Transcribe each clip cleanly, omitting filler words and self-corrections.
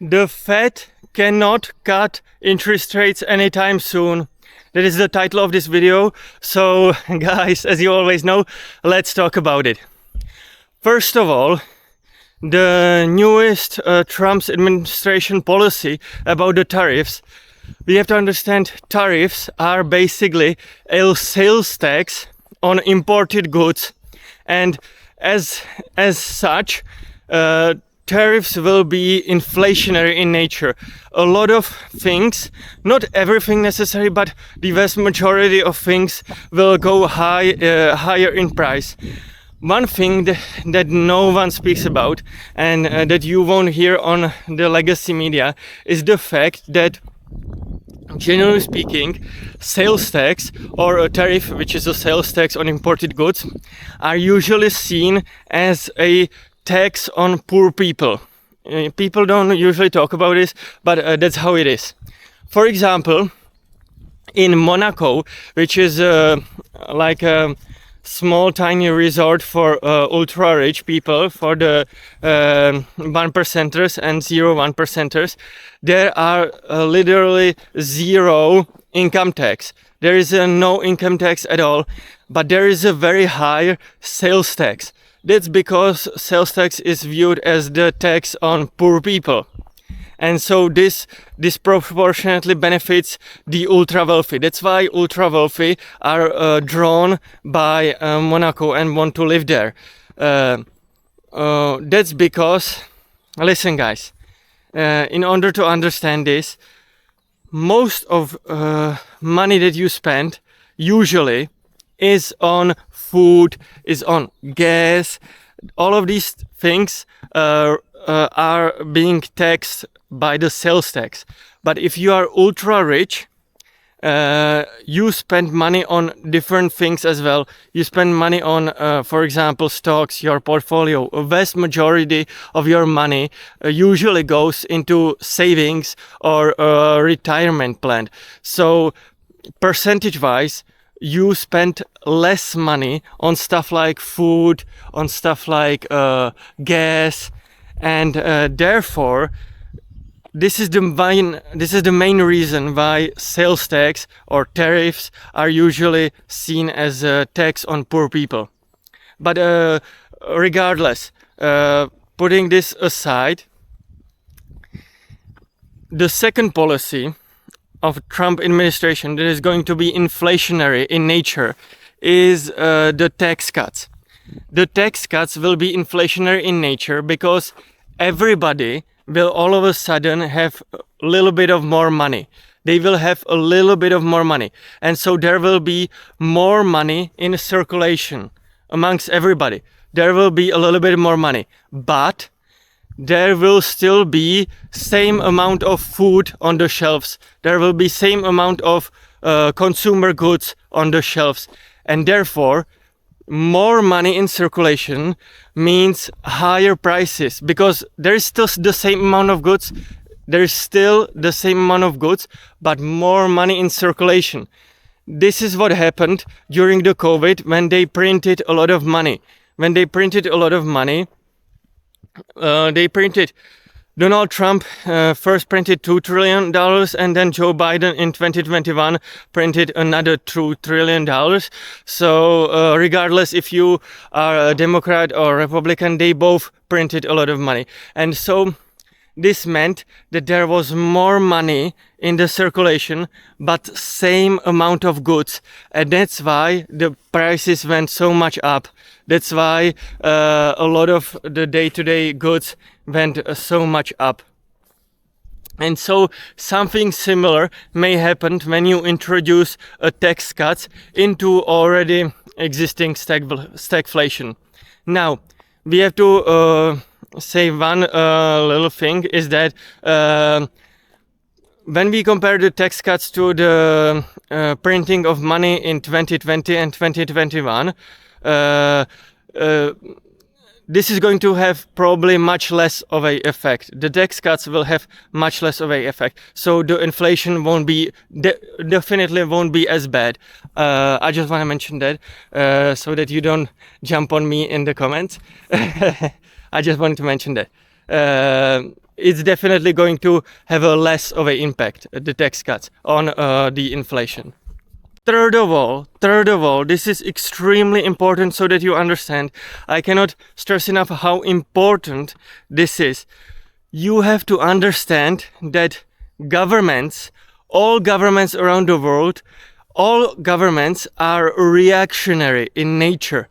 The Fed cannot cut interest rates anytime soon. That is the title of this video. So guys, as you always know, let's talk about it. First of all, the newest Trump's administration policy about the tariffs. We have to understand tariffs are basically a sales tax on imported goods, and as such, tariffs will be inflationary in nature. A lot of things, not everything necessary, but the vast majority of things will go higher in price. One thing that no one speaks about and that you won't hear on the legacy media is the fact that, generally speaking, sales tax or a tariff, which is a sales tax on imported goods, are usually seen as a tax on poor people. People don't usually talk about this, but that's how it is. For example, in Monaco, which is like a small tiny resort for ultra rich people, for the 1%ers and 1%ers, there are literally zero income tax. There is no income tax at all, but there is a very high sales tax. That's because sales tax is viewed as the tax on poor people. And so this disproportionately benefits the ultra wealthy. That's why ultra wealthy are drawn by Monaco and want to live there. That's because, listen guys, in order to understand this, most of money that you spend usually is on food, is on gas. All of these things are being taxed by the sales tax. But if you are ultra rich, you spend money on different things as well. You spend money on, for example, stocks, your portfolio. A vast majority of your money usually goes into savings or a retirement plan. So percentage-wise, you spend less money on stuff like food, on stuff like gas, and therefore this is the main reason why sales tax or tariffs are usually seen as a tax on poor people. But regardless, putting this aside, the second policy of Trump administration that is going to be inflationary in nature is the tax cuts. The tax cuts will be inflationary in nature because everybody will all of a sudden have a little bit of more money. They will have a little bit of more money. And so there will be more money in circulation amongst everybody. There will be a little bit more money. But there will still be same amount of food on the shelves. There will be same amount of consumer goods on the shelves. And therefore, more money in circulation means higher prices because there is still the same amount of goods. There is still the same amount of goods, but more money in circulation. This is what happened during the COVID when they printed a lot of money. When they printed a lot of money, Donald Trump first printed $2 trillion and then Joe Biden in 2021 printed another $2 trillion. So regardless if you are a Democrat or Republican, they both printed a lot of money. And so this meant that there was more money in the circulation, but same amount of goods. And that's why the prices went so much up. That's why a lot of the day-to-day goods went so much up. And so something similar may happen when you introduce a tax cut into already existing stagflation. Now, we have to say one little thing is that when we compare the tax cuts to the printing of money in 2020 and 2021, this is going to have probably much less of a effect. The tax cuts will have much less of a effect. So the inflation won't be, definitely won't be as bad. I just want to mention that so that you don't jump on me in the comments. I just wanted to mention that. it's definitely going to have a less of an impact, the tax cuts, on the inflation. Third of all, this is extremely important so that you understand. I cannot stress enough how important this is. You have to understand that governments, all governments around the world, all governments are reactionary in nature.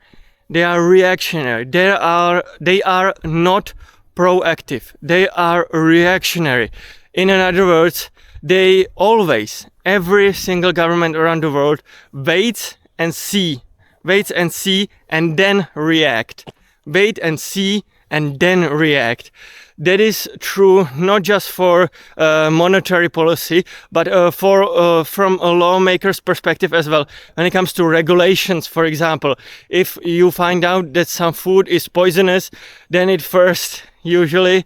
They are reactionary. They are not proactive. They are reactionary. In other words, they always, every single government around the world waits and see and then react. Wait and see and then react. That is true not just for monetary policy, but from a lawmaker's perspective as well. When it comes to regulations, for example, if you find out that some food is poisonous, then it first usually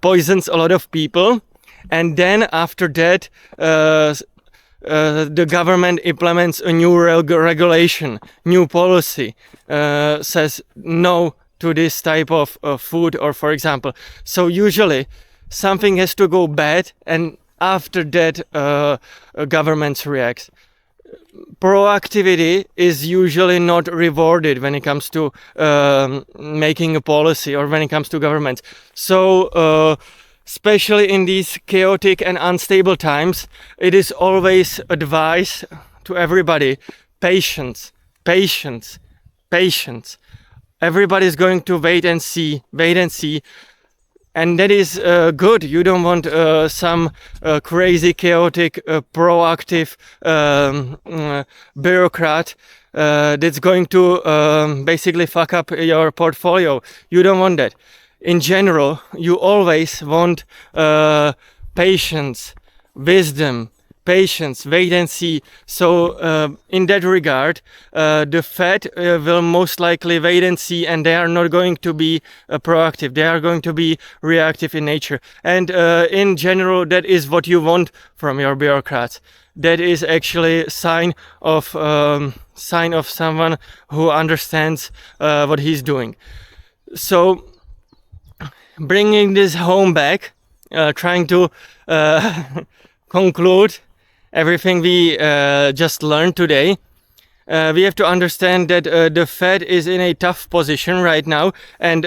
poisons a lot of people, and then after that the government implements a new regulation, new policy, says no to this type of food, or for example. So usually something has to go bad, and after that governments react. Proactivity is usually not rewarded when it comes to making a policy or when it comes to governments. So especially in these chaotic and unstable times, it is always advice to everybody: patience, patience, patience. Everybody's going to wait and see, and that is good. You don't want some crazy, chaotic, proactive bureaucrat that's going to basically fuck up your portfolio. You don't want that. In general, you always want patience, wisdom, patience, wait and see. So in that regard, the Fed will most likely wait and see, and they are not going to be proactive. They are going to be reactive in nature. And in general, that is what you want from your bureaucrats. That is actually a sign of someone who understands what he's doing. So bringing this home back, trying to conclude everything we just learned today, we have to understand that the Fed is in a tough position right now, and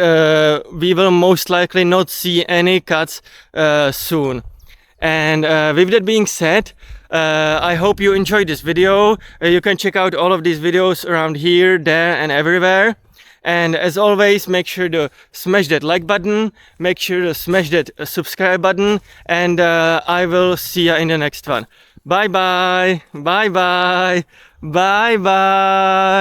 we will most likely not see any cuts soon. And with that being said, I hope you enjoyed this video. You can check out all of these videos around here, there, and everywhere. And as always, make sure to smash that like button, make sure to smash that subscribe button, and I will see you in the next one. Bye bye, bye bye, bye bye.